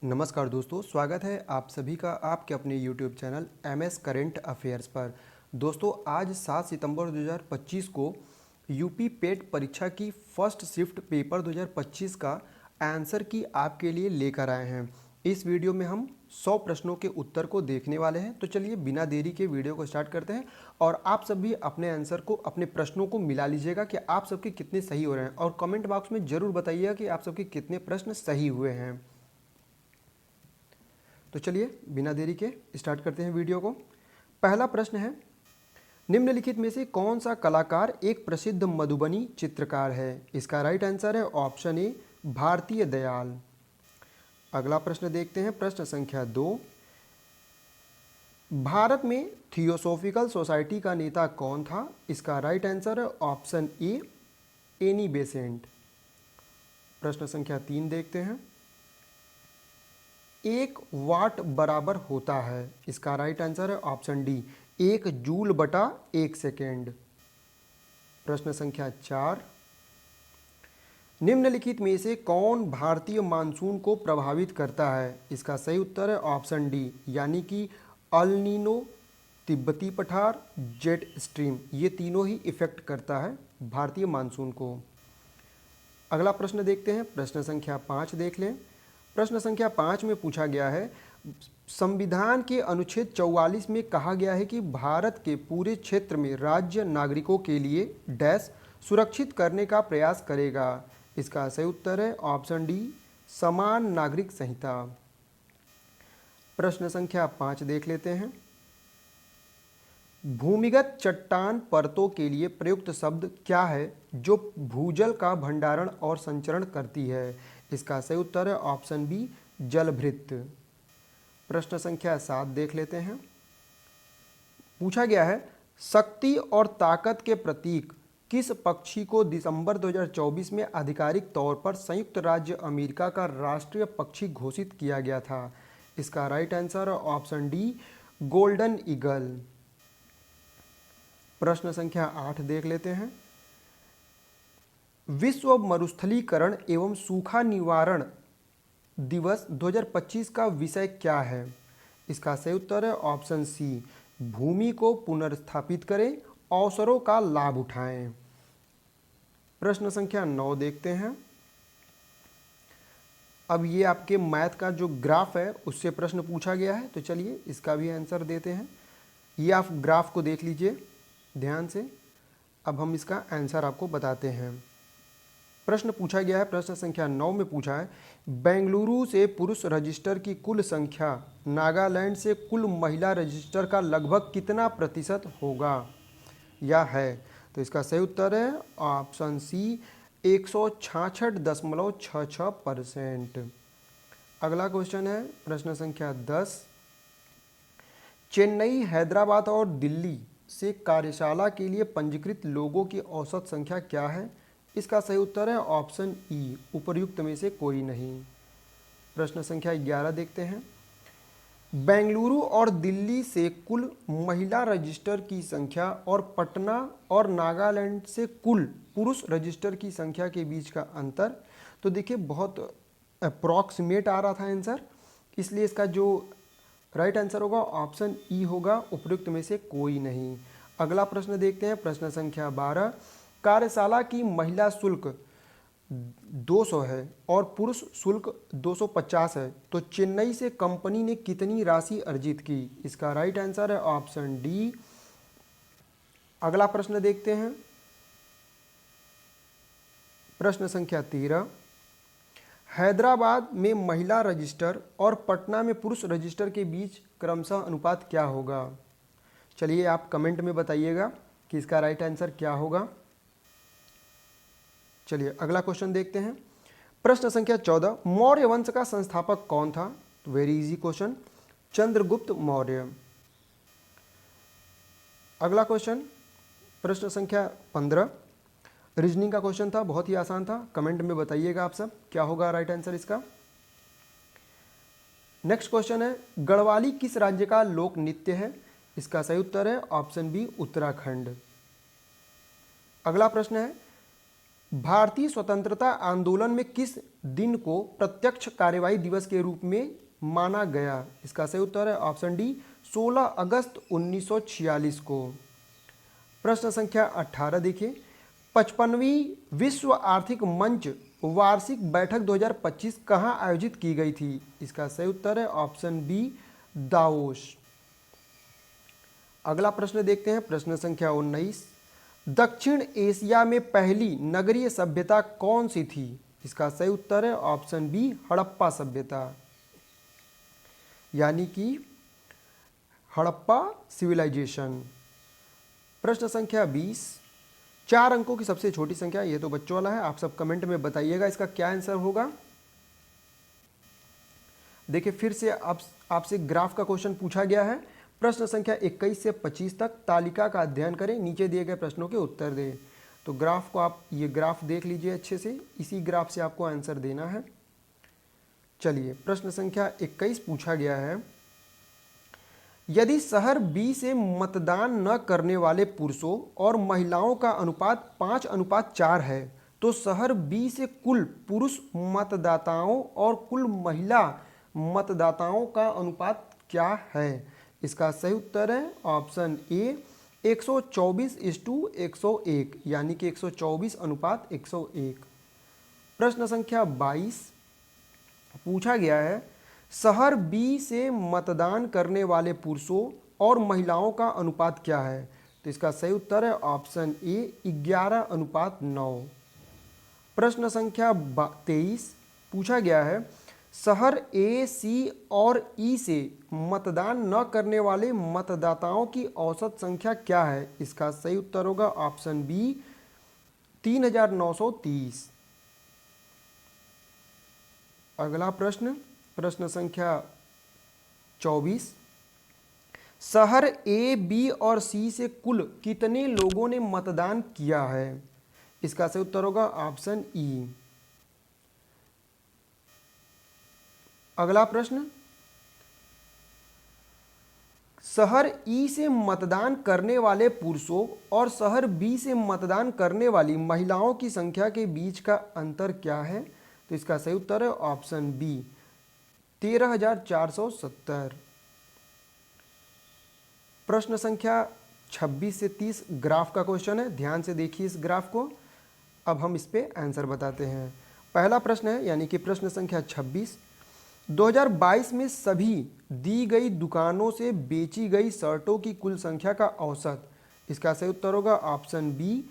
नमस्कार दोस्तों, स्वागत है आप सभी का आपके अपने YouTube channel MS current affairs पर। दोस्तों, आज 7 सितंबर 2025 को यूपी पेट परीक्षा की फर्स्ट शिफ्ट पेपर 2025 का आंसर की आपके लिए लेकर आए हैं। इस वीडियो में हम 100 प्रश्नों के उत्तर को देखने वाले हैं। तो चलिए बिना देरी के वीडियो को स्टार्ट करते हैं और आप सब भी अपने आंसर को, अपने प्रश्नों को मिला लीजिएगा कि आप सबके कितने सही हो रहे हैं और कमेंट बॉक्स में ज़रूर बताइएगा कि आप सबके कितने प्रश्न सही हुए हैं। तो चलिए बिना देरी के स्टार्ट करते हैं वीडियो को। पहला प्रश्न है, निम्नलिखित में से कौन सा कलाकार एक प्रसिद्ध मधुबनी चित्रकार है? इसका राइट आंसर है ऑप्शन ए, भारतीय दयाल। अगला प्रश्न देखते हैं, प्रश्न संख्या 2। भारत में थियोसॉफिकल सोसाइटी का नेता कौन था? इसका राइट आंसर है ऑप्शन ए, एनी बेसेंट। प्रश्न संख्या 3 देखते हैं, 1 वाट बराबर होता है? इसका राइट आंसर है ऑप्शन डी, 1 जूल बटा 1 सेकेंड। प्रश्न संख्या 4, निम्नलिखित में से कौन भारतीय मानसून को प्रभावित करता है? इसका सही उत्तर है ऑप्शन डी, यानी कि अल नीनो, तिब्बती पठार, जेट स्ट्रीम, ये तीनों ही इफेक्ट करता है भारतीय मानसून को। अगला प्रश्न देखते हैं, प्रश्न संख्या 5 देख लें। प्रश्न संख्या 5 में पूछा गया है, संविधान के अनुच्छेद 44 में कहा गया है कि भारत के पूरे क्षेत्र में राज्य नागरिकों के लिए डैश सुरक्षित करने का प्रयास करेगा। इसका सही उत्तर है ऑप्शन डी, समान नागरिक संहिता। प्रश्न संख्या 5 देख लेते हैं, भूमिगत चट्टान परतों के लिए प्रयुक्त शब्द क्या है जो भूजल का भंडारण और संचरण करती है? इसका सही उत्तर है ऑप्शन बी, जलभृत। प्रश्न संख्या 7 देख लेते हैं, पूछा गया है, शक्ति और ताकत के प्रतीक किस पक्षी को दिसंबर 2024 में आधिकारिक तौर पर संयुक्त राज्य अमेरिका का राष्ट्रीय पक्षी घोषित किया गया था? इसका राइट आंसर है ऑप्शन डी, गोल्डन ईगल। प्रश्न संख्या 8 देख लेते हैं, विश्व मरुस्थलीकरण एवं सूखा निवारण दिवस 2025 का विषय क्या है? इसका सही उत्तर है ऑप्शन सी, भूमि को पुनर्स्थापित करें, अवसरों का लाभ उठाएं। प्रश्न संख्या 9 देखते हैं, अब ये आपके मैथ का जो ग्राफ है उससे प्रश्न पूछा गया है, तो चलिए इसका भी आंसर देते हैं। ये आप ग्राफ को देख लीजिए ध्यान से। अब हम इसका आंसर आपको बताते हैं। प्रश्न पूछा गया है, प्रश्न संख्या 9 में पूछा है, बेंगलुरु से पुरुष रजिस्टर की कुल संख्या नागालैंड से कुल महिला रजिस्टर का लगभग कितना प्रतिशत होगा या है? तो इसका सही उत्तर है ऑप्शन सी, 166.66%। अगला क्वेश्चन है, प्रश्न संख्या 10, चेन्नई, हैदराबाद और दिल्ली से कार्यशाला के लिए पंजीकृत लोगों की औसत संख्या क्या है? इसका सही उत्तर है ऑप्शन ई, उपर्युक्त में से कोई नहीं। प्रश्न संख्या 11 देखते हैं, बेंगलुरु और दिल्ली से कुल महिला रजिस्टर की संख्या और पटना और नागालैंड से कुल पुरुष रजिस्टर की संख्या के बीच का अंतर। तो देखिए बहुत अप्रॉक्सीमेट आ रहा था आंसर, इसलिए इसका जो राइट आंसर होगा ऑप्शन ई होगा, उपयुक्त में से कोई नहीं। अगला प्रश्न देखते हैं, प्रश्न संख्या 12, कार्यशाला की महिला शुल्क 200 है और पुरुष शुल्क 250 है, तो चेन्नई से कंपनी ने कितनी राशि अर्जित की? इसका राइट आंसर है ऑप्शन डी। अगला प्रश्न देखते हैं, प्रश्न संख्या 13, हैदराबाद में महिला रजिस्टर और पटना में पुरुष रजिस्टर के बीच क्रमशः अनुपात क्या होगा? चलिए आप कमेंट में बताइएगा कि इसका राइट आंसर क्या होगा। चलिए अगला क्वेश्चन देखते हैं, प्रश्न संख्या 14, मौर्य वंश का संस्थापक कौन था? तो very easy question, Chandragupta Maurya. अगला क्वेश्चन, प्रश्न संख्या 15, रीजनिंग का क्वेश्चन था, बहुत ही आसान था, कमेंट में बताइएगा आप सब क्या होगा राइट आंसर इसका। नेक्स्ट क्वेश्चन है, गढ़वाली किस राज्य का लोक नृत्य है? इसका सही उत्तर है ऑप्शन बी, उत्तराखंड। अगला प्रश्न है, भारतीय स्वतंत्रता आंदोलन में किस दिन को प्रत्यक्ष कार्यवाही दिवस के रूप में माना गया? इसका सही उत्तर है ऑप्शन डी 16 अगस्त 1946 को। प्रश्न संख्या 18 देखिए, 55वीं विश्व आर्थिक मंच वार्षिक बैठक 2025 कहाँ आयोजित की गई थी? इसका सही उत्तर है ऑप्शन बी दावोस। अगला प्रश्न देखते हैं, प्रश्न संख्या 19, दक्षिण एशिया में पहली नगरीय सभ्यता कौन सी थी? इसका सही उत्तर है ऑप्शन बी हड़प्पा सभ्यता, यानी कि हड़प्पा सिविलाइजेशन। प्रश्न संख्या 20, 4 अंकों की सबसे छोटी संख्या, ये तो बच्चों वाला है, आप सब कमेंट में बताइएगा इसका क्या आंसर होगा। देखिए फिर से आपसे ग्राफ का क्वेश्चन पूछा गया है। प्रश्न संख्या 21 से 25 तक तालिका का अध्ययन करें, नीचे दिए गए प्रश्नों के उत्तर दें। तो ग्राफ को आप ये ग्राफ देख लीजिए अच्छे से, इसी ग्राफ से आपको आंसर देना है। चलिए प्रश्न संख्या 21 पूछा गया है, यदि शहर बी से मतदान न करने वाले पुरुषों और महिलाओं का अनुपात 5:4 है तो शहर बी से कुल पुरुष मतदाताओं और कुल महिला मतदाताओं का अनुपात क्या है? इसका सही उत्तर है ऑप्शन ए 124:101, यानी कि 124:101। प्रश्न संख्या 22 पूछा गया है, शहर बी से मतदान करने वाले पुरुषों और महिलाओं का अनुपात क्या है? तो इसका सही उत्तर है ऑप्शन ए 11:9। प्रश्न संख्या 23 पूछा गया है, शहर ए, सी और ई से मतदान न करने वाले मतदाताओं की औसत संख्या क्या है? इसका सही उत्तर होगा ऑप्शन बी 3930। अगला प्रश्न, प्रश्न संख्या 24, शहर ए, बी और सी से कुल कितने लोगों ने मतदान किया है? इसका सही उत्तर होगा ऑप्शन ई। अगला प्रश्न, शहर ई से मतदान करने वाले पुरुषों और शहर बी से मतदान करने वाली महिलाओं की संख्या के बीच का अंतर क्या है? तो इसका सही उत्तर है ऑप्शन बी 13,470। प्रश्न संख्या 26 से 30 ग्राफ का क्वेश्चन है, ध्यान से देखिए इस ग्राफ को। अब हम इस पे आंसर बताते हैं। पहला प्रश्न है, यानी कि प्रश्न संख्या 26, 2022 में सभी दी गई दुकानों से बेची गई शर्टों की कुल संख्या का औसत। इसका सही उत्तर होगा ऑप्शन बी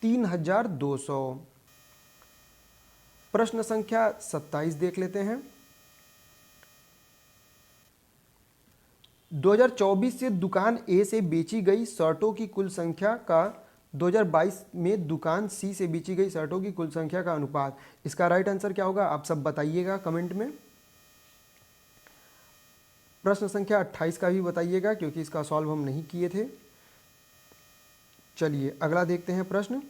3,200। प्रश्न संख्या 27 देख लेते हैं, 2024 से दुकान ए से बेची गई शर्टों की कुल संख्या का 2022 में दुकान सी से बेची गई शर्टों की कुल संख्या का अनुपात। इसका राइट आंसर क्या होगा आप सब बताइएगा कमेंट में। प्रश्न संख्या 28 का भी बताइएगा क्योंकि इसका सॉल्व हम नहीं किए थे। चलिए अगला देखते हैं प्रश्न,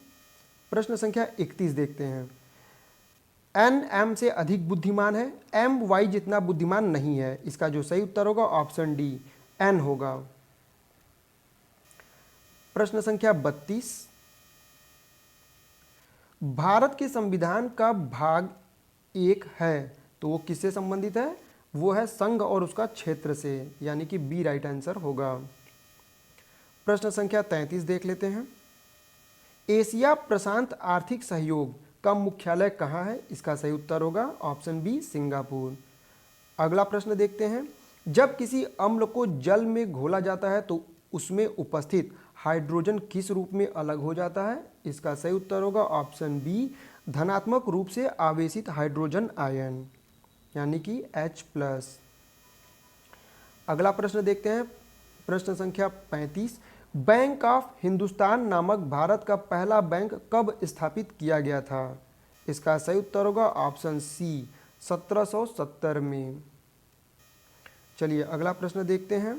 प्रश्न संख्या 31 देखते हैं। एन एम से अधिक बुद्धिमान है, एम वाई जितना बुद्धिमान नहीं है। इसका जो सही उत्तर होगा ऑप्शन डी एन होगा। प्रश्न संख्या 32, भारत के संविधान का भाग 1 है तो वो किससे संबंधित है? वो है संघ और उसका क्षेत्र से, यानी कि बी राइट आंसर होगा। प्रश्न संख्या 33 देख लेते हैं, एशिया प्रशांत आर्थिक सहयोग का मुख्यालय कहाँ है? इसका सही उत्तर होगा ऑप्शन बी सिंगापुर। अगला प्रश्न देखते हैं, जब किसी अम्ल को जल में घोला जाता है तो उसमें उपस्थित हाइड्रोजन किस रूप में अलग हो जाता है? इसका सही उत्तर होगा ऑप्शन बी धनात्मक रूप से आवेशित हाइड्रोजन आयन, यानी कि H+। अगला प्रश्न देखते हैं, प्रश्न संख्या 35, बैंक ऑफ हिंदुस्तान नामक भारत का पहला बैंक कब स्थापित किया गया था? इसका सही उत्तर होगा ऑप्शन सी 1770 में। चलिए अगला प्रश्न देखते हैं।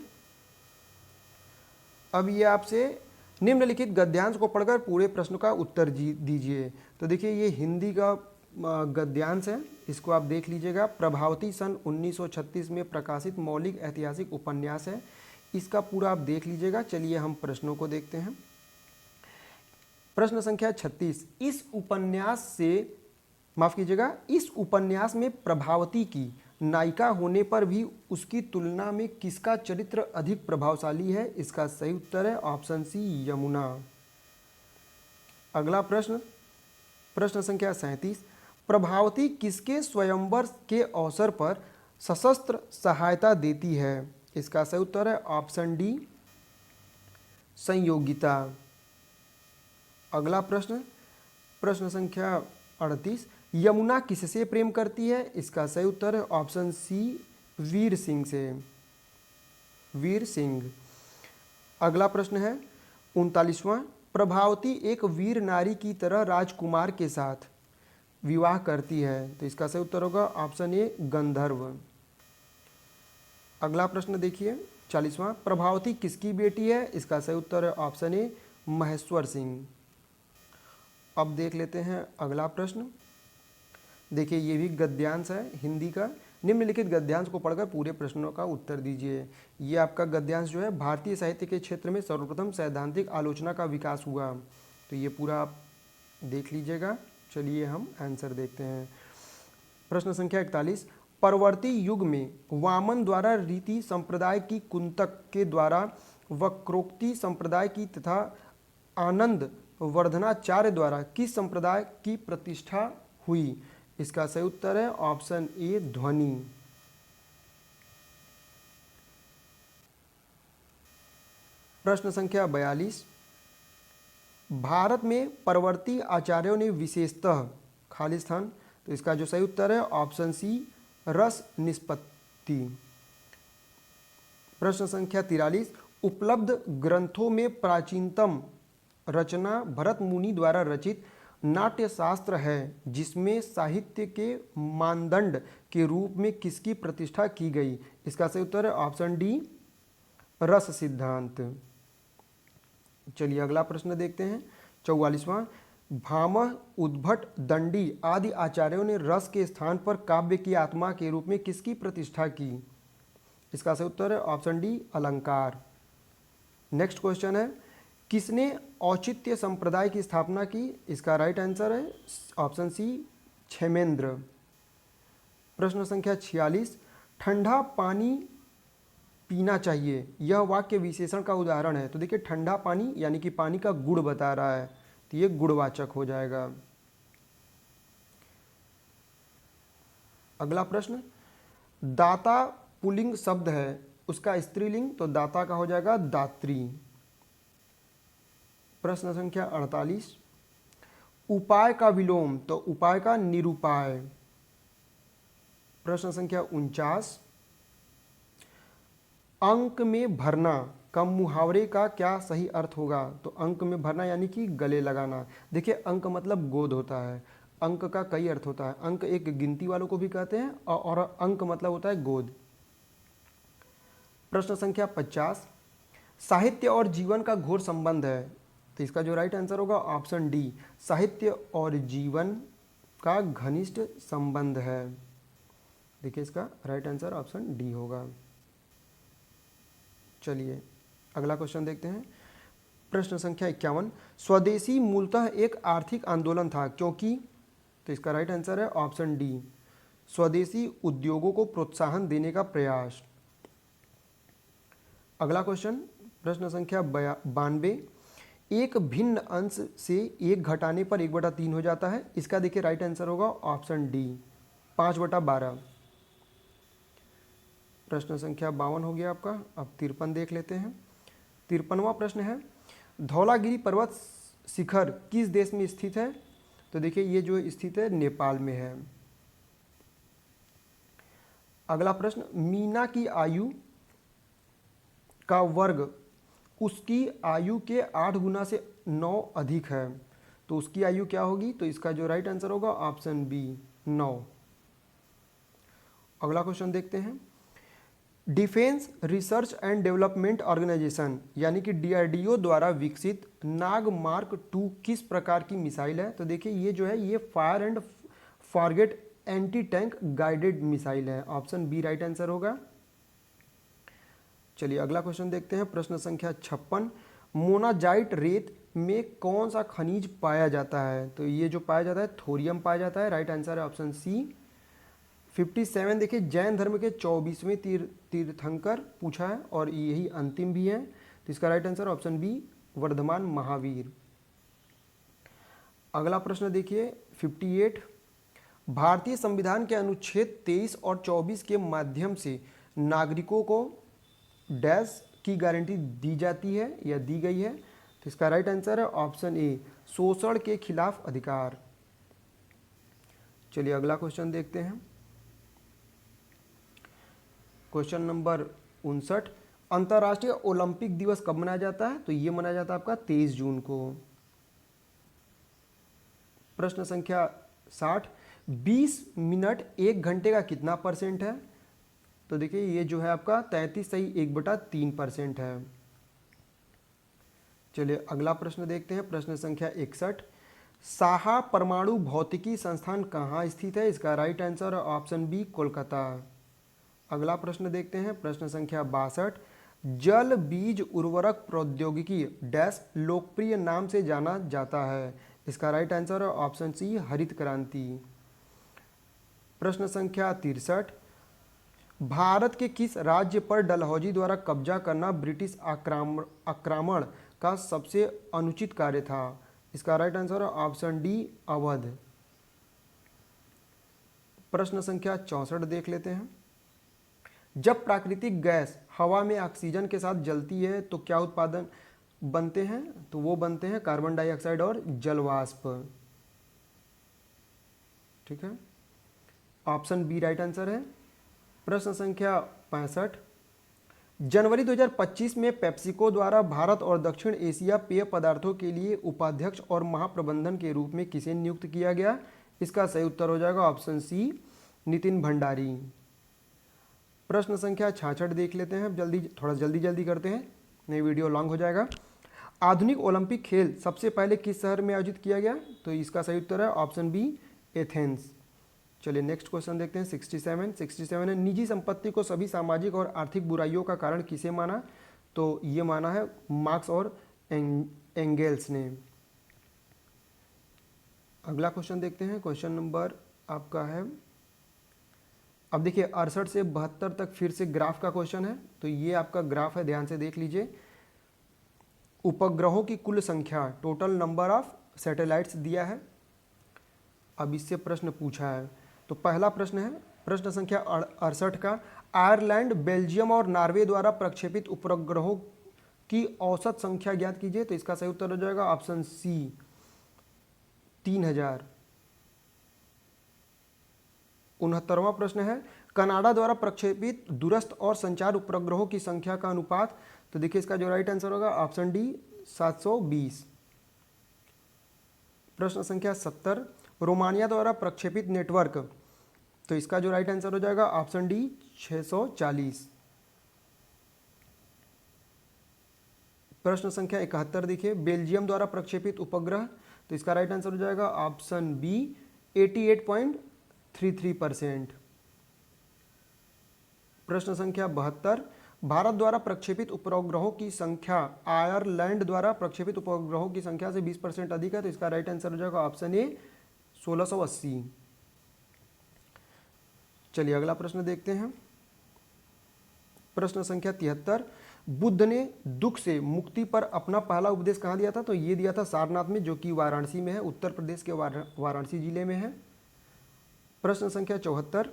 अब ये आपसे निम्नलिखित गद्यांश को पढ़कर पूरे प्रश्न का उत्तर दीजिए। तो देखिए ये हिंदी का गद्यांश है, इसको आप देख लीजिएगा। प्रभावती सन 1936 में प्रकाशित मौलिक ऐतिहासिक उपन्यास है, इसका पूरा आप देख लीजिएगा। चलिए हम प्रश्नों को देखते हैं। प्रश्न संख्या 36, इस उपन्यास से, माफ कीजिएगा, इस उपन्यास में प्रभावती की नायिका होने पर भी उसकी तुलना में किसका चरित्र अधिक प्रभावशाली है? इसका सही उत्तर है ऑप्शन सी, यमुना। अगला प्रश्न, प्रश्न संख्या 37, प्रभावती किसके स्वयंवर के अवसर पर सशस्त्र सहायता देती है? इसका सही उत्तर है ऑप्शन डी, संयोगिता। अगला प्रश्न, प्रश्न संख्या 38, यमुना किससे प्रेम करती है? इसका सही उत्तर है ऑप्शन सी, वीर सिंह से, वीर सिंह। अगला प्रश्न है 39वां, प्रभावती एक वीर नारी की तरह राजकुमार के साथ विवाह करती है, तो इसका सही उत्तर होगा ऑप्शन ए, गंधर्व। अगला प्रश्न देखिए 40वां, प्रभावती किसकी बेटी है? इसका सही उत्तर है ऑप्शन ए, महेश्वर सिंह। अब देख लेते हैं अगला प्रश्न। देखिए ये भी गद्यांश है हिंदी का। निम्नलिखित गद्यांश को पढ़कर पूरे प्रश्नों का उत्तर दीजिए। ये आपका गद्यांश जो है, भारतीय साहित्य के क्षेत्र में सर्वप्रथम सैद्धांतिक आलोचना का विकास हुआ, तो ये पूरा आप देख लीजिएगा। चलिए हम आंसर देखते हैं। प्रश्न संख्या 41, परवर्ती युग में वामन द्वारा रीति संप्रदाय की, कुंतक के द्वारा वक्रोक्ति संप्रदाय की तथा आनंद वर्धनाचार्य द्वारा किस संप्रदाय की प्रतिष्ठा हुई? इसका सही उत्तर है ऑप्शन ए, ध्वनि। प्रश्न संख्या 42, भारत में परवर्ती आचार्यों ने विशेषतः खाली स्थान, तो इसका जो सही उत्तर है ऑप्शन सी, रस निष्पत्ति। प्रश्न संख्या 43, उपलब्ध ग्रंथों में प्राचीनतम रचना भरत मुनि द्वारा रचित नाट्यशास्त्र है, जिसमें साहित्य के मानदंड के रूप में किसकी प्रतिष्ठा की गई? इसका सही उत्तर है ऑप्शन डी, रस सिद्धांत। चलिए अगला प्रश्न देखते हैं 44वां, भामह, उद्भट, दंडी आदि आचार्यों ने रस के स्थान पर काव्य की आत्मा के रूप में किसकी प्रतिष्ठा की? इसका सही उत्तर है ऑप्शन डी, अलंकार। नेक्स्ट क्वेश्चन है, किसने औचित्य संप्रदाय की स्थापना की? इसका राइट आंसर है ऑप्शन सी, क्षेमेंद्र। प्रश्न संख्या 46, ठंडा पानी पीना चाहिए, यह वाक्य विशेषण का उदाहरण है, तो देखिए ठंडा पानी यानी कि पानी का गुण बता रहा है, तो ये गुणवाचक हो जाएगा। अगला प्रश्न, दाता पुल्लिंग शब्द है, उसका स्त्रीलिंग, तो दाता का हो जाएगा दात्री। प्रश्न संख्या 48, उपाय का विलोम, तो उपाय का निरुपाय। प्रश्न संख्या 49, अंक में भरना का मुहावरे का क्या सही अर्थ होगा? तो अंक में भरना यानी कि गले लगाना। देखिए अंक मतलब गोद होता है, अंक का कई अर्थ होता है। अंक एक गिनती वालों को भी कहते हैं और अंक मतलब होता है गोद। प्रश्न संख्या 50, साहित्य और जीवन का घोर संबंध है, तो इसका जो राइट आंसर होगा ऑप्शन डी, साहित्य और जीवन का घनिष्ठ संबंध है। देखिए इसका राइट आंसर ऑप्शन डी होगा। चलिए अगला क्वेश्चन देखते हैं। प्रश्न संख्या 51, स्वदेशी मूलतः एक आर्थिक आंदोलन था क्योंकि, तो इसका राइट आंसर है ऑप्शन डी, स्वदेशी उद्योगों को प्रोत्साहन देने का प्रयास। अगला क्वेश्चन, प्रश्न संख्या 92, एक भिन्न अंश से एक घटाने पर 1/3 हो जाता है, इसका देखिए राइट आंसर होगा ऑप्शन डी, 5/12। प्रश्न संख्या 52 हो गया आपका। अब 53 देख लेते हैं। 53वां प्रश्न है, धौलागिरी पर्वत शिखर किस देश में स्थित है? तो देखिए ये जो स्थित है नेपाल में है। अगला प्रश्न, मीना की आयु का वर्ग उसकी आयु के 8 गुना से 9 अधिक है, तो उसकी आयु क्या होगी? तो इसका जो राइट आंसर होगा ऑप्शन बी, 9। अगला क्वेश्चन देखते हैं, defence research and development organisation यानी कि DRDO द्वारा विकसित नाग मार्क 2 किस प्रकार की मिसाइल है? तो देखिए ये जो है ये fire and forget anti tank guided missile है, ऑप्शन बी राइट आंसर होगा। चलिए अगला क्वेश्चन देखते हैं। प्रश्न संख्या 56, मोनाजाइट रेत में कौन सा खनिज पाया जाता है? तो ये जो पाया जाता है थोरियम पाया जाता है। राइट आंसर है ऑप्शन सी। 57 देखिए, जैन धर्म के 24वें तीर्थंकर पूछा है और यही अंतिम भी है, तो इसका right answer option B Vardhaman Mahavir. अगला प्रश्न देखिए 58, भारतीय संविधान के अनुच्छेद 23 और 24 के माध्यम से नागरिकों को डैश की गारंटी दी जाती है या दी गई है? तो इसका राइट आंसर है ऑप्शन ए शोषण के खिलाफ अधिकार। चलिए अगला क्वेश्चन देखते हैं। क्वेश्चन नंबर 59, अंतर्राष्ट्रीय ओलंपिक दिवस कब मनाया जाता है? तो ये मनाया जाता है आपका 23 जून को। प्रश्न संख्या 60, 20 मिनट 1 घंटे का कितना परसेंट है? तो देखिए ये जो है आपका 33.1/3% है। चलिए अगला प्रश्न देखते हैं। प्रश्न संख्या 61, साहा परमाणु भौतिकी संस्थान कहाँ स्थित है? इसका राइट आंसर है ऑप्शन बी कोलकाता। अगला प्रश्न देखते हैं। प्रश्न संख्या 62, जल बीज उर्वरक प्रौद्योगिकी डैश लोकप्रिय नाम से जाना जाता है? इसका राइट आंसर है ऑप्शन सी हरित क्रांति। प्रश्न संख्या 63, भारत के किस राज्य पर डलहौजी द्वारा कब्जा करना ब्रिटिश आक्रमण का सबसे अनुचित कार्य था? इसका राइट आंसर है ऑप्शन डी अवध। प्रश्न संख्या 64 देख लेते हैं। जब प्राकृतिक गैस हवा में ऑक्सीजन के साथ जलती है तो क्या उत्पादन बनते हैं? तो वो बनते हैं कार्बन डाइऑक्साइड और जलवाष्प। ठीक है, ऑप्शन बी राइट आंसर है। प्रश्न संख्या 65, जनवरी 2025 में पेप्सिको द्वारा भारत और दक्षिण एशिया पेय पदार्थों के लिए उपाध्यक्ष और महाप्रबंधन के रूप में किसे नियुक्त किया गया? इसका सही उत्तर हो जाएगा ऑप्शन सी नितिन भंडारी। प्रश्न संख्या 66 देख लेते हैं। थोड़ा जल्दी करते हैं, नहीं वीडियो लॉन्ग हो जाएगा। आधुनिक ओलंपिक खेल सबसे पहले किस शहर में आयोजित किया गया? तो इसका सही उत्तर है ऑप्शन बी एथेंस। चलिए नेक्स्ट क्वेश्चन देखते हैं। 67 है, निजी संपत्ति को सभी सामाजिक और आर्थिक बुराइयों का कारण किसे माना? तो ये माना है मार्क्स और एंगेल्स ने। अगला क्वेश्चन देखते हैं। क्वेश्चन नंबर आपका है, अब देखिए 68 से 72 तक फिर से ग्राफ का क्वेश्चन है। तो ये आपका ग्राफ है, ध्यान से देख लीजिए। उपग्रहों की कुल संख्या, टोटल नंबर ऑफ सैटेलाइट्स दिया है। अब इससे प्रश्न पूछा है। तो पहला प्रश्न है प्रश्न संख्या 68 का, आयरलैंड, बेल्जियम और नॉर्वे द्वारा प्रक्षेपित उपग्रहों की औसत संख्या ज्ञात कीजिए। तो इसका सही उत्तर हो जाएगा ऑप्शन सी 3000। 69वां प्रश्न है, कनाडा द्वारा प्रक्षेपित दूरस्थ और संचार उपग्रहों की संख्या का अनुपात। तो देखिए इसका जो राइट आंसर होगा ऑप्शन डी 720। प्रश्न संख्या 70, रोमानिया द्वारा प्रक्षेपित नेटवर्क। तो इसका जो राइट आंसर हो जाएगा ऑप्शन डी 640। प्रश्न संख्या 71 देखिए, बेल्जियम द्वारा प्रक्षेपित उपग्रह। तो इसका राइट आंसर हो जाएगा ऑप्शन बी 88.33%। प्रश्न संख्या 72, भारत द्वारा प्रक्षेपित उपग्रहों की संख्या आयरलैंड द्वारा प्रक्षेपित उपग्रहों की संख्या से 20% अधिक है। तो इसका राइट आंसर हो जाएगा ऑप्शन ए 1680। चलिए अगला प्रश्न देखते हैं। प्रश्न संख्या 73, बुद्ध ने दुख से मुक्ति पर अपना पहला उपदेश कहाँ दिया था? तो ये दिया था सारनाथ में, जो कि वाराणसी में है, उत्तर प्रदेश के वाराणसी जिले में है। प्रश्न संख्या 74,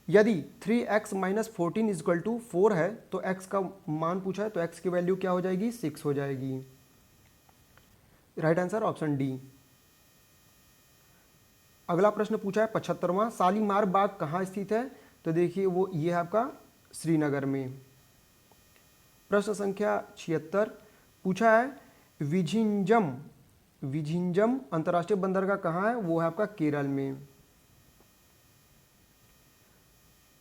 यदि 3x - 14 = 4 है तो x का मान पूछा है, तो x की वैल्यू क्या हो जाएगी? 6 हो जाएगी। Right answer option D. अगला प्रश्न पूछा है 75वां, शालीमार बाग कहाँ स्थित है? तो देखिए वो ये है आपका श्रीनगर में। प्रश्न संख्या 76 पूछा है, विझिंजम अंतर्राष्ट्रीय बंदरगाह कहाँ है? वो है आपका केरल में।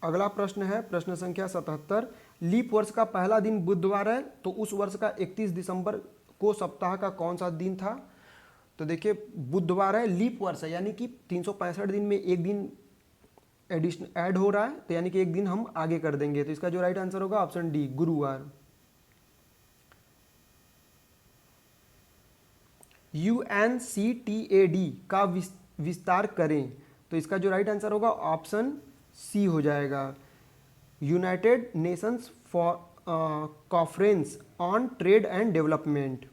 अगला प्रश्न है प्रश्न संख्या 77, लीप वर्ष का पहला दिन बुधवार है, तो उस वर्ष का 31 दिसंबर को सप्ताह का कौन सा दिन था? तो देखिए बुधवार है, लीप वर्ष है, यानी कि 365 दिन में एक दिन एडिशन ऐड हो रहा है, तो यानी कि एक दिन हम आगे कर देंगे। तो इसका जो राइट आंसर होगा ऑप्शन डी गुरुवार। UNCTAD का विस्तार करें। तो इसका जो राइट आंसर होगा ऑप्शन सी हो जाएगा, United Nations for conference on trade and development.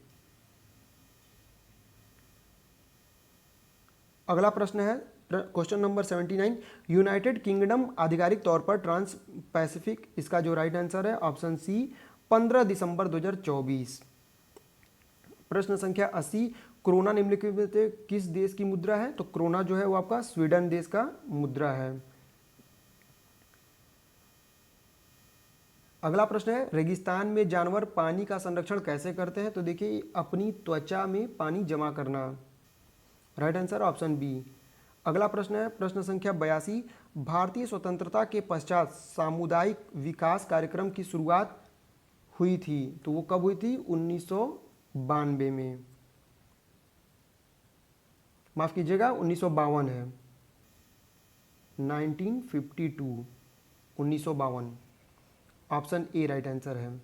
अगला प्रश्न है क्वेश्चन नंबर 79, यूनाइटेड किंगडम आधिकारिक तौर पर ट्रांस पैसिफिक, इसका जो राइट आंसर है ऑप्शन सी 15 दिसंबर 2024। प्रश्न संख्या 80, क्रोना निम्नलिखित में से किस देश की मुद्रा है? तो क्रोना जो है वो आपका स्वीडन देश का मुद्रा है। अगला प्रश्न है, रेगिस्तान में जानवर पानी का संरक्षण कैसे करते हैं? तो देखिए अपनी त्वचा में पानी जमा करना, राइट आंसर ऑप्शन बी। अगला प्रश्न है प्रश्न संख्या 82, भारतीय स्वतंत्रता के पश्चात सामुदायिक विकास कार्यक्रम की शुरुआत हुई थी, तो वो कब हुई थी? 1992 में, माफ कीजिएगा 1952 है, 1952, 1952 ऑप्शन ए राइट आंसर है।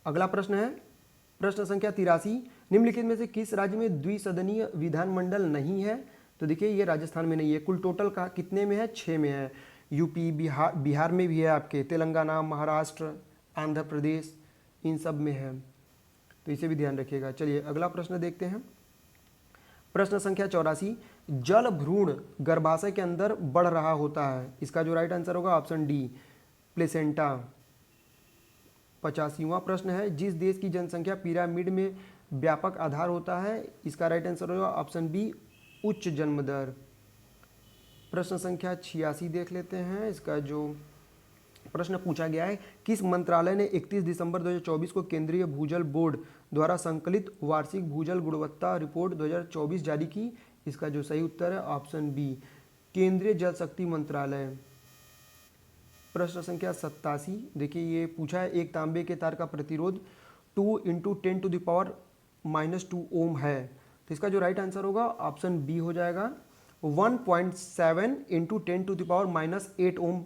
अगला प्रश्न है प्रश्न संख्या 83, निम्नलिखित में से किस राज्य में द्विसदनीय विधानमंडल नहीं है? तो देखिए ये राजस्थान में नहीं है, कुल टोटल का कितने में है? 6 में है। यूपी, बिहार में भी है, आपके तेलंगाना, महाराष्ट्र, आंध्र प्रदेश, इन सब में है, तो इसे भी ध्यान रखिएगा। चलिए अगला प्रश्न देखते हैं। प्रश्न संख्या 84, जल भ्रूण गर्भाशय के अंदर बढ़ रहा होता है, इसका जो राइट आंसर होगा ऑप्शन डी प्लेसेंटा। 85वां प्रश्न है, जिस देश की जनसंख्या पिरामिड में व्यापक आधार होता है, इसका राइट आंसर होगा ऑप्शन बी उच्च जन्म दर। प्रश्न संख्या 86 देख लेते हैं। इसका जो प्रश्न पूछा गया है, किस मंत्रालय ने 31 दिसंबर 2024 को केंद्रीय भूजल बोर्ड द्वारा संकलित वार्षिक भूजल गुणवत्ता रिपोर्ट 2024 जारी की? इसका जो सही उत्तर है ऑप्शन बी केंद्रीय जल शक्ति मंत्रालय। प्रश्न संख्या 87, देखिए ये पूछा है, एक तांबे के तार का प्रतिरोध 2 × 10⁻² ओम है, तो इसका जो राइट आंसर होगा ऑप्शन बी हो जाएगा 1.7 × 10⁻8 ओम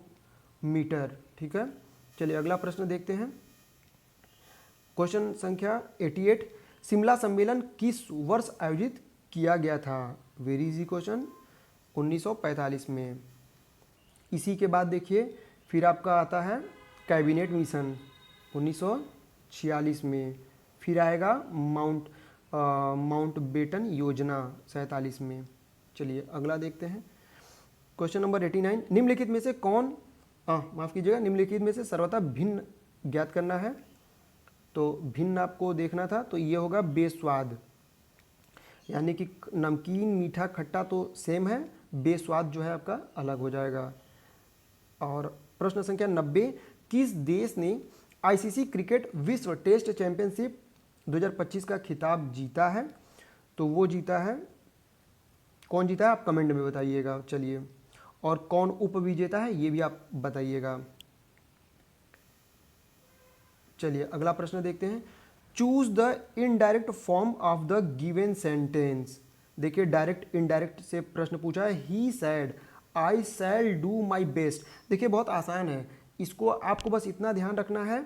मीटर। ठीक है, चलिए अगला प्रश्न देखते हैं। क्वेश्चन संख्या 88, शिमला सम्मेलन किस वर्ष आयोजित किया गया था? वेरी इजी क्वेश्चन, 1945 में। इसी के बाद देखिए फिर आपका आता है कैबिनेट मिशन 1946 में, फिर आएगा माउंट बेटन योजना 47 में। चलिए अगला देखते हैं। क्वेश्चन नंबर 89, निम्नलिखित में से कौन माफ कीजिएगा, निम्नलिखित में से सर्वथा भिन्न ज्ञात करना है। तो भिन्न आपको देखना था, तो ये होगा बेस्वाद, यानी कि नमकीन मीठा खट्टा तो सेम है, बेस्वाद जो है आपका अलग हो जाएगा। और प्रश्न संख्या 90, किस देश ने आईसीसी क्रिकेट विश्व टेस्ट चैंपियनशिप 2025 का खिताब जीता है? तो वो जीता है, कौन जीता है आप कमेंट में बताइएगा। चलिए, और कौन उपविजेता है ये भी आप बताइएगा। चलिए अगला प्रश्न देखते हैं। Choose the indirect form of the given sentence. देखिए डायरेक्ट इनडायरेक्ट से प्रश्न पूछा है, he said I shall do my best. देखिए बहुत आसान है, इसको आपको बस इतना ध्यान रखना है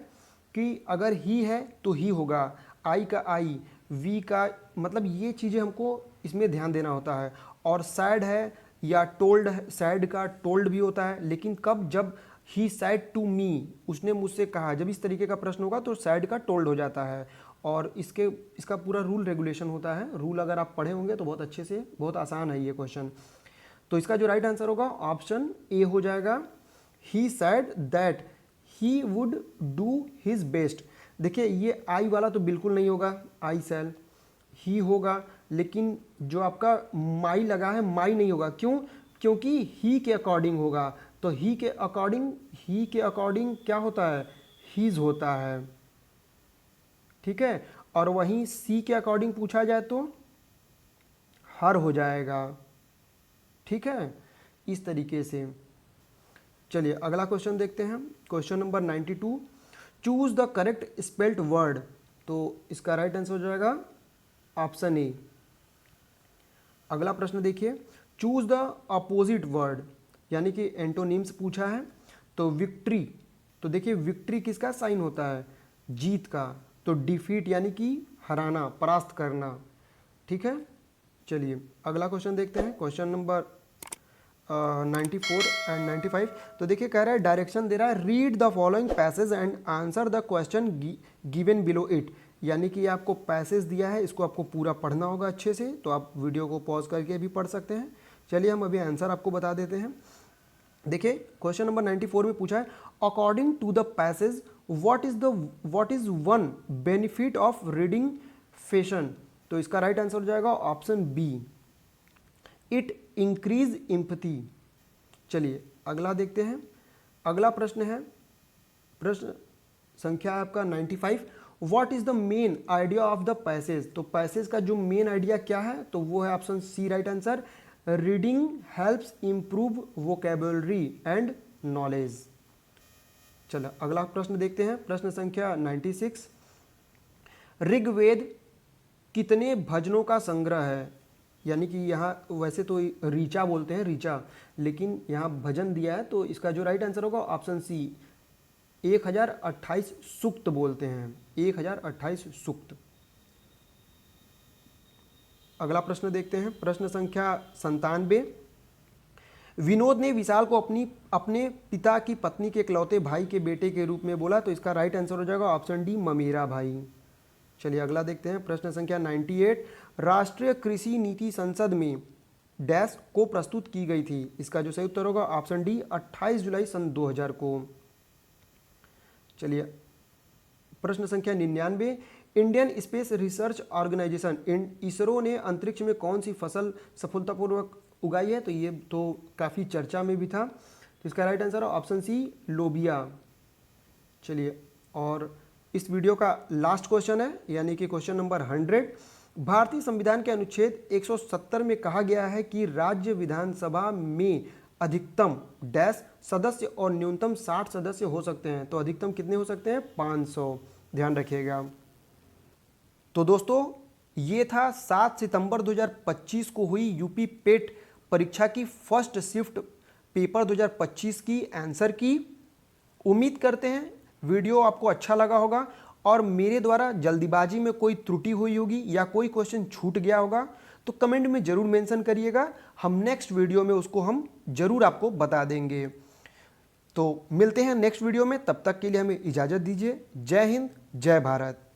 कि अगर ही है तो ही होगा, आई का आई, वी का मतलब ये चीज़ें हमको इसमें ध्यान देना होता है। और सैड है या टोल्ड है, सैड का टोल्ड भी होता है, लेकिन कब? जब ही सैड टू मी, उसने मुझसे कहा, जब इस तरीके का प्रश्न होगा तो सैड का टोल्ड हो जाता है। और इसका पूरा रूल रेगुलेशन होता है, रूल अगर आप पढ़े होंगे तो बहुत अच्छे से, बहुत आसान है ये क्वेश्चन। तो इसका जो राइट आंसर होगा ऑप्शन ए हो जाएगा, he said that he would do his best. देखिए ये आई वाला तो बिल्कुल नहीं होगा, आई शैल, ही होगा, लेकिन जो आपका माई लगा है माई नहीं होगा। क्यों? क्योंकि ही के अकॉर्डिंग होगा, तो ही के अकॉर्डिंग क्या होता है? हीज होता है। ठीक है, और वहीं सी के अकॉर्डिंग पूछा जाए तो हर हो जाएगा। ठीक है, इस तरीके से। चलिए अगला क्वेश्चन देखते हैं। Question number 92, choose the correct spelled word. तो इसका राइट आंसर हो जाएगा ऑप्शन ए। अगला प्रश्न देखिए, चूज द अपोजिट वर्ड, यानी कि एंटोनिम्स पूछा है। तो विक्ट्री, तो देखिए विक्ट्री किसका साइन होता है? जीत का। तो डिफीट यानी कि हराना, परास्त करना। ठीक है, चलिए अगला क्वेश्चन देखते हैं, क्वेश्चन नंबर 94 एंड 95। तो देखिए कह रहा है, डायरेक्शन दे रहा है, read the following passage and answer the question given below it. यानी कि आपको पैसेज दिया है, इसको आपको पूरा पढ़ना होगा अच्छे से, तो आप वीडियो को पॉज करके भी पढ़ सकते हैं। चलिए हम अभी आंसर आपको बता देते हैं। देखिए क्वेश्चन नंबर 94 में पूछा है, according to the passage what is one benefit of reading fashion. तो इसका राइट आंसर हो जाएगा option B, it increase empathy. चलिए अगला देखते हैं। अगला प्रश्न है, प्रश्न संख्या आपका 95, what is the main idea of the passage. तो पैसेज का जो मेन आइडिया क्या है, तो वो है option C right answer, reading helps improve vocabulary and knowledge. चलो अगला प्रश्न देखते हैं, प्रश्न संख्या 96, ऋग्वेद कितने भजनों का संग्रह है। यानी कि यहाँ वैसे तो ऋचा बोलते हैं, ऋचा, लेकिन यहाँ भजन दिया है, तो इसका जो राइट आंसर होगा ऑप्शन सी, 1028 सूक्त बोलते हैं, 1028 सूक्त। अगला प्रश्न देखते हैं, प्रश्न संख्या 97, विनोद ने विशाल को अपने पिता की पत्नी के इकलौते भाई के बेटे के रूप में बोला। तो इसका राइट आंसर हो जाएगा ऑप्शन डी, ममेरा भाई। चलिए अगला देखते हैं, प्रश्न संख्या 98, राष्ट्रीय कृषि नीति संसद में डैश को प्रस्तुत की गई थी। इसका जो सही उत्तर होगा ऑप्शन डी, 28 जुलाई सन 2000 को। चलिए प्रश्न संख्या 99, Indian space research organisation ISRO ने अंतरिक्ष में कौन सी फसल सफलतापूर्वक उगाई है। तो ये तो काफ़ी चर्चा में भी था, तो इसका राइट आंसर है ऑप्शन सी, लोबिया। चलिए और इस वीडियो का लास्ट क्वेश्चन है, यानी कि क्वेश्चन नंबर 100, भारतीय संविधान के अनुच्छेद 170 में कहा गया है कि राज्य विधानसभा में अधिकतम डैश सदस्य और न्यूनतम 60 सदस्य हो सकते हैं। तो अधिकतम कितने हो सकते हैं, 500, ध्यान रखिएगा। तो दोस्तों ये था 7 सितंबर 2025 को हुई यूपी पेट परीक्षा की फर्स्ट शिफ्ट पेपर 2025 की आंसर की। उम्मीद करते हैं वीडियो आपको अच्छा लगा होगा, और मेरे द्वारा जल्दीबाजी में कोई त्रुटि हुई होगी या कोई क्वेश्चन छूट गया होगा तो कमेंट में ज़रूर मेंशन करिएगा, हम नेक्स्ट वीडियो में उसको हम ज़रूर आपको बता देंगे। तो मिलते हैं नेक्स्ट वीडियो में, तब तक के लिए हमें इजाज़त दीजिए। जय हिंद, जय भारत।